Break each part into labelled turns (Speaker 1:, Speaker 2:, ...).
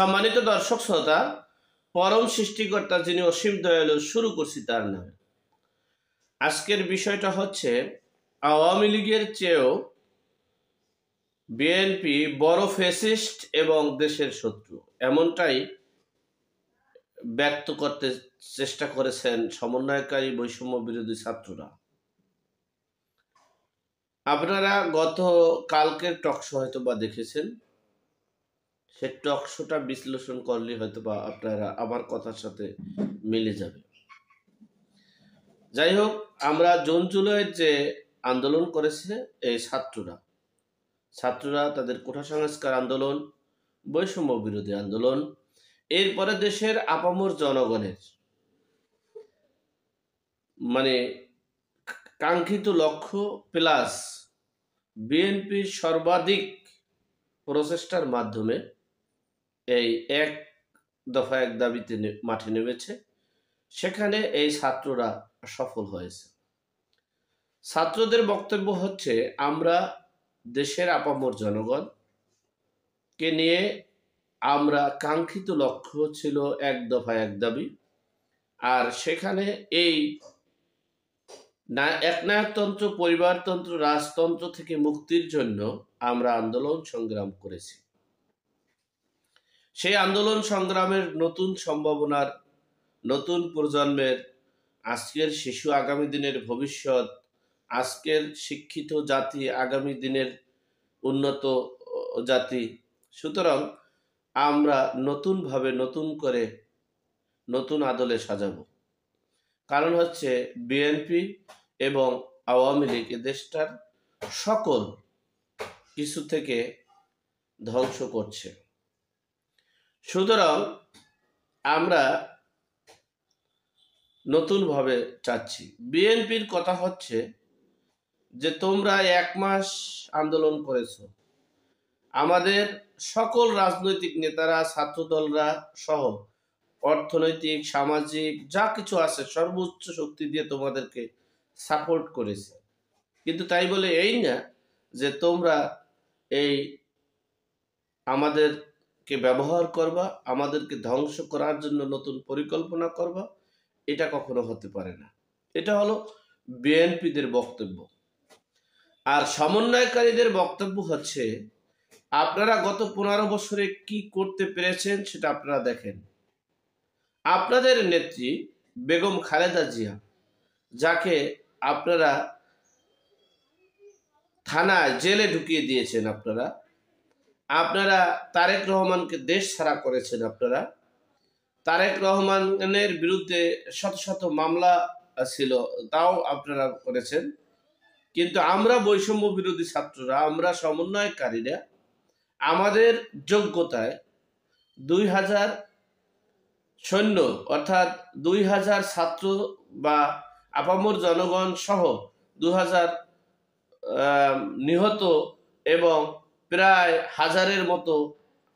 Speaker 1: সম্মানিত দর্শক শ্রোতা, পরম সৃষ্টিকর্তা যিনি অসীম দয়ালু, শুরু করছি তার নামে। আজকের বিষয়টা হচ্ছে আওয়ামী লীগের চেয়েও বিএনপি বড় ফ্যাসিস্ট এবং দেশের শত্রু, এমনটাই ব্যক্ত করতে চেষ্টা করেছেন সমন্বয়কারী বৈষম্য বিরোধী ছাত্ররা। আপনারা গত কালকের টকশো হয়তো বা দেখেছেন। সে টকশোটা বিশ্লেষণ করলে হয়তো বা আপনারা আমার কথার সাথে মিলে যাবে। যাই হোক, আমরা জুন জুলাইয়ের যে আন্দোলন করেছে এই ছাত্ররা তাদের কোঠা সংস্কার আন্দোলন, বৈষম্য বিরোধী আন্দোলন, এরপরে দেশের আপামর জনগণের কাঙ্ক্ষিত লক্ষ্য প্লাস বিএনপির সর্বাধিক প্রচেষ্টার মাধ্যমে এই এক দফা এক দাবিতে মাঠে নেমেছে। সেখানে এই ছাত্ররা সফল হয়েছে। ছাত্রদের বক্তব্য হচ্ছে, আমরা দেশের আপামর জনগণকে নিয়ে আমরা কাঙ্ক্ষিত লক্ষ্য ছিল এক দফা এক দাবি, আর সেখানে এই একনায়কতন্ত্র, পরিবারতন্ত্র, রাজতন্ত্র থেকে মুক্তির জন্য আমরা আন্দোলন সংগ্রাম করেছি। সেই আন্দোলন সংগ্রামের নতুন সম্ভাবনার, নতুন প্রজন্মের, আজকের শিশু আগামী দিনের ভবিষ্যৎ, আজকের শিক্ষিত জাতি আগামী দিনের উন্নত জাতি। সুতরাং আমরা নতুনভাবে নতুন করে নতুন আদলে সাজাবো। কারণ হচ্ছে বিএনপি এবং আওয়ামী লীগ এ দেশটার সকল কিছু থেকে ধ্বংস করছে। সুতরাং আমরা নতুনভাবে চাচ্ছি। বিএনপির কথা হচ্ছে যে তোমরা 1 মাস আন্দোলন করেছো, আমাদের সকল রাজনৈতিক নেতারা, ছাত্রদলরা সহ অর্থনৈতিক, সামাজিক যা কিছু আছে সর্বোচ্চ শক্তি দিয়ে তোমাদেরকে সাপোর্ট করেছে। কিন্তু তাই বলে এই না যে তোমরা এই আমাদেরকে ব্যবহার করবা, আমাদেরকে ধ্বংস করার জন্য নতুন পরিকল্পনা করবা, এটা কখনো হতে পারে না। এটা হলো বিএনপিদের বক্তব্য। আর সমন্বয়কারীদের বক্তব্য হচ্ছে, আপনারা গত 15 বছরে কি করতে পেরেছেন সেটা আপনারা দেখেন। আপনাদের নেত্রী বেগম খালেদা জিয়া, যাকে আপনারা থানায় জেলে ঢুকিয়ে দিয়েছেন, আপনারা তারেক রহমানকে দেশ ছাড়া করেছেন, আপনারা তারেক রহমানের বিরুদ্ধে শত শত মামলা ছিল, তাও আপনারা করেছেন। কিন্তু আমরা বৈষম্য বিরোধী ছাত্ররা, আমরা সমন্বয়কারীরা আমাদের যোগ্যতায় 2000 সৈন্য অর্থাৎ 2000 ছাত্র বা আপামর জনগণ সহ 2000 নিহত এবং প্রায় 1000-এর মতো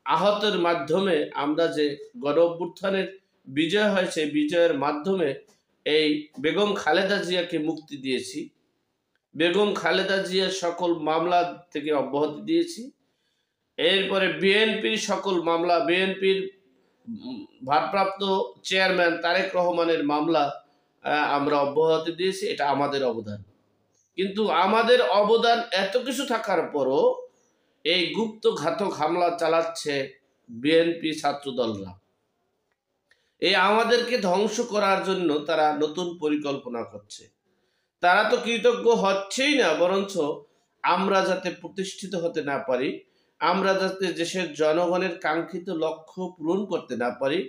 Speaker 1: আহতের মাধ্যমে আমরা যে গণ অভ্যুত্থানের বিজয় হয়েছে, বিজয়ের মাধ্যমে এই বেগম খালেদা জিয়াকে মুক্তি দিয়েছি। বেগম খালেদা জিয়ার সকল মামলা থেকে অব্যাহতি দিয়েছি। এরপরে বিএনপির সকল মামলা, বিএনপির ভারপ্রাপ্ত চেয়ারম্যান তারেক রহমানের মামলা আমরা অব্যাহতি দিয়েছি। এটা আমাদের অবদান। কিন্তু আমাদের অবদান এত কিছু থাকার পরও এই গুপ্ত ঘাতক হামলা চালাচ্ছে বিএনপি ছাত্রদলরা। এই আমাদেরকে ধ্বংস করার জন্য তারা নতুন পরিকল্পনা করছে। তারা তো কৃতজ্ঞ হচ্ছেই না, বরঞ্চ আমরা যাতে প্রতিষ্ঠিত হতে না পারি, আমরা যাতে দেশের জনগণের কাঙ্ক্ষিত লক্ষ্য পূরণ করতে না পারি,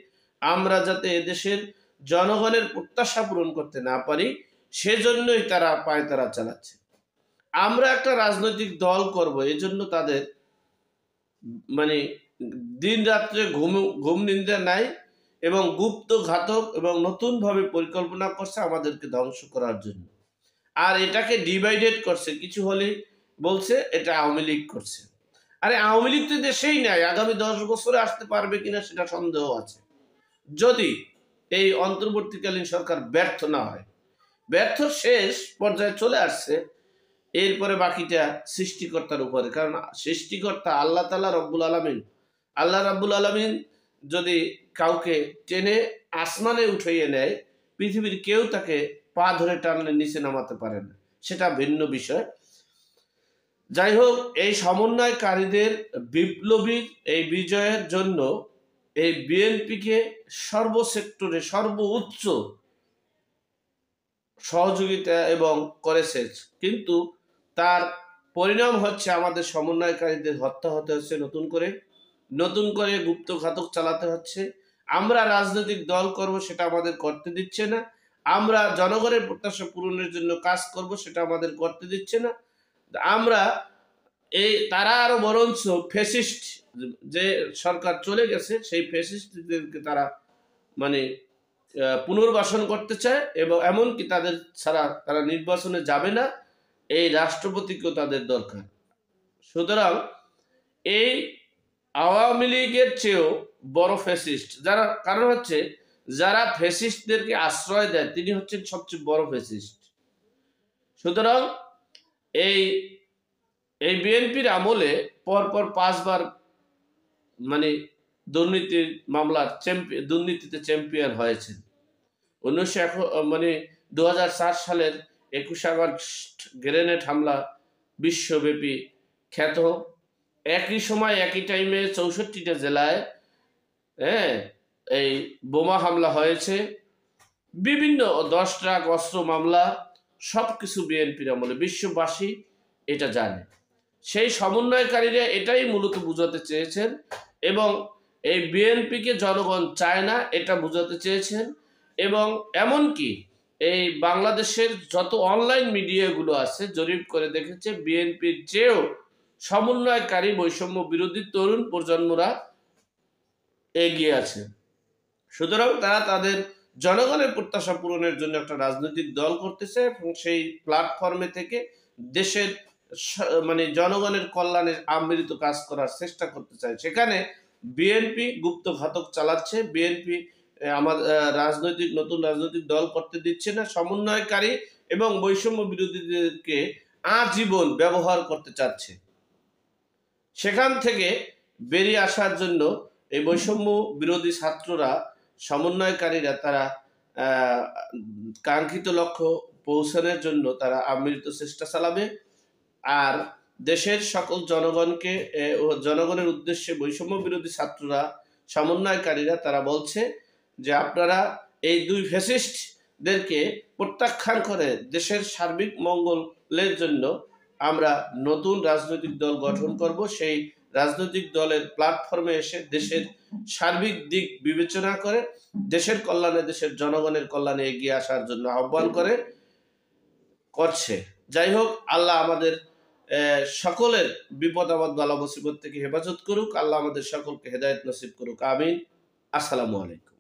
Speaker 1: আমরা যাতে এদেশের জনগণের প্রত্যাশা পূরণ করতে না পারি, সেজন্যই তারা পায়তারা চালাচ্ছে। আমরা একটা রাজনৈতিক দল করব, এজন্য তাদের দিন রাত্রে ঘুম নিন্দা নাই এবং গুপ্ত ঘাতক এবং নতুনভাবে পরিকল্পনা করছে আমাদেরকে ধ্বংস করার জন্য। আর এটাকে ডিভাইডেড করছে, কিছু হলে বলছে এটা আওয়ামী লীগ করছে। আরে আওয়ামী লীগ তো দেশেই নাই, আগামী 10 বছরে আসতে পারবে কিনা সেটা সন্দেহ আছে। যদি এই অন্তর্বর্তীকালীন সরকার ব্যর্থ না হয়, ব্যর্থ শেষ পর্যায়ে চলে আসছে, এরপরে বাকিটা সৃষ্টিকর্তার উপরে। কারণ সৃষ্টিকর্তা আল্লাহ তাআলা রব্বুল আলামিন, আল্লাহ রাব্বুল আলামিন যদি কাউকে টেনে আসমানে উঠাইয়ে নেয়, পৃথিবীর কেউ তাকে পা ধরে টানলে নিচে নামাতে পারে না, সেটা ভিন্ন বিষয়। যাই হোক, এই সমন্বয়কারীদের বিপ্লবী এই বিজয়ের জন্য এই বিএনপিকে সর্বসেক্টরে সর্বোচ্চ সহযোগিতা এবং করেছে, কিন্তু তার পরিণাম হচ্ছে আমাদের সমন্বয়কারীদের হত্যা হতে হচ্ছে, নতুন করে গুপ্তঘাতক চালাতে হচ্ছে। আমরা রাজনৈতিক দল করব, সেটা আমাদের করতে দিচ্ছে না। আমরা জনগণের প্রত্যাশা পূরণের জন্য কাজ করব, সেটা আমাদের করতে দিচ্ছে না। আমরা তারা আরো বরঞ্চ ফ্যাসিস্ট, যে সরকার চলে গেছে সেই ফ্যাসিস্টদেরকে তারা মানে পুনর্বাসন করতে চায়, এবং এমনকি তাদের ছাড়া তারা নির্বাচনে যাবে না, এই রাষ্ট্রপতিকেও তাদের দরকার। সুতরাং এই আওয়ামী লীগের চেয়েও বড় ফ্যাসিস্ট যারা, কারণ হচ্ছে যারা ফ্যাসিস্টদেরকে আশ্রয় দেয় তিনি হচ্ছেন সবচেয়ে বড় ফ্যাসিস্ট। সুতরাং এই এই বিএনপির আমলে পরপর 5 বার মানে দুর্নীতির মামলার দুর্নীতিতে চ্যাম্পিয়ন হয়েছেন। 2004 সালের 21 আগস্ট গ্রেনেড হামলা বিশ্বব্যাপী খ্যাত। একই সময় একই টাইমে 64টা জেলায় এই বোমা হামলা হয়েছে, বিভিন্ন 10 ট্রাক অস্ত্র মামলা, সবকিছু বিএনপির আমলে। বিশ্ববাসী এটা জানে। সেই সমন্বয়কারীরা এটাই মূলত বুঝাতে চেয়েছেন, এবং এই বিএনপিকে জনগণ চায় না এটা বুঝাতে চেয়েছেন। এবং এমনকি এই বাংলাদেশের যত অনলাইন মিডিয়াগুলো আছে জরিপ করে দেখেছে বিএনপির চেয়েও সমন্বয়কারী বৈষম্য বিরোধী তরুণ প্রজন্মরা এগিয়ে আছে। সুতরাং তারা তাদের জনগণের প্রত্যাশা পূরণের জন্য একটা রাজনৈতিক দল করতেছে, এবং সেই প্ল্যাটফর্মে থেকে দেশের জনগণের কল্যাণের আমৃত কাজ করার চেষ্টা করতে চায়। সেখানে বিএনপি গুপ্তঘাতক চালাচ্ছে, বিএনপি আমাদের নতুন রাজনৈতিক দল করতে দিচ্ছে না, সমন্বয়কারী এবং বৈষম্য বিরোধীদেরকে আজীবন ব্যবহার করতে চাচ্ছে। সেখান থেকে বেরিয়ে আসার জন্য এই বৈষম্য বিরোধী ছাত্ররা, সমন্বয়কারীরা তারা কাঙ্ক্ষিত লক্ষ্য পৌঁছানোর জন্য তারা আমৃত চেষ্টা চালাবে। আর দেশের সকল জনগণের উদ্দেশ্যে বৈষম্য বিরোধী ছাত্ররা, সমন্বয়কারীরা তারা বলছে যে আপনারা এই দুই ফ্যাসিস্টদেরকে প্রত্যাখ্যান করে দেশের সার্বিক মঙ্গলের জন্য আমরা নতুন রাজনৈতিক দল গঠন করব। সেই রাজনৈতিক দলের প্ল্যাটফর্মে এসে দেশের সার্বিক দিক বিবেচনা করে দেশের কল্যাণে, দেশের জনগণের কল্যাণে এগিয়ে আসার জন্য আহ্বান করছে। যাই হোক, আল্লাহ আমাদের সকলের বিপদ আপদ বালা মুসিবত থেকে হেফাজত করুক। আল্লাহ আমাদের সকলকে হেদায়েত নসিব করুক। আমিন। আসসালামু আলাইকুম।